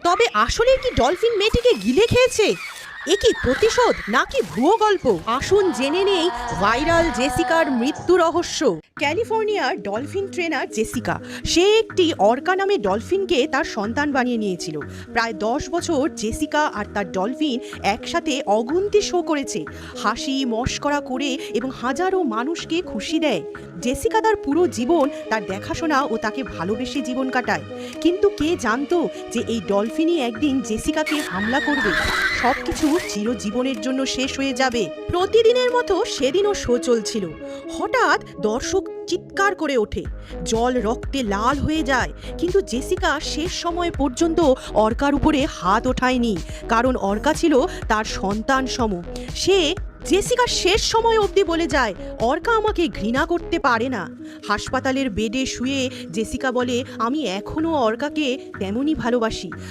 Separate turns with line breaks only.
তবে আসলে কি ডলফিন মেয়েটিকে গিলে খেয়েছে? এ কি প্রতিশোধ নাকি ভুয়ো গল্প? আসুন জেনে নেই ভাইরাল জেসিকার মৃত্যু রহস্য। ক্যালিফোর্নিয়ার ডলফিন ট্রেনার জেসিকা, সে একটি অর্কা নামে ডলফিনকে তার সন্তান বানিয়ে নিয়েছিল। প্রায় 10 বছর জেসিকা আর তার ডলফিন একসাথে অগুন্তি শো করেছে, হাসি মশকরা করে এবং হাজারো মানুষকে খুশি দেয়। জেসিকা তার পুরো জীবন তার দেখাশোনা ও তাকে ভালোবেসে জীবন কাটায়। কিন্তু কে জানতো যে এই ডলফিনই একদিন জেসিকাকে হামলা করবে, সবকিছু চিরজীবনের জন্য শেষ হয়ে যাবে। প্রতিদিনের মতো সেদিনও শো চলছিল। হঠাৎ দর্শক চিৎকার করে ওঠে, জল রক্তে লাল হয়ে যায়। কিন্তু জেসিকা শেষ সময় পর্যন্ত অর্কার উপরে হাত ওঠায়নি, কারণ অর্কা ছিল তার সন্তান সম। সে জেসিকা শেষ সময় অবধি বলে যায়, অর্কা আমাকে ঘৃণা করতে পারে না। হাসপাতালের বেডে শুয়ে জেসিকা বলে, আমি এখনো অর্কাকে তেমনই ভালোবাসি।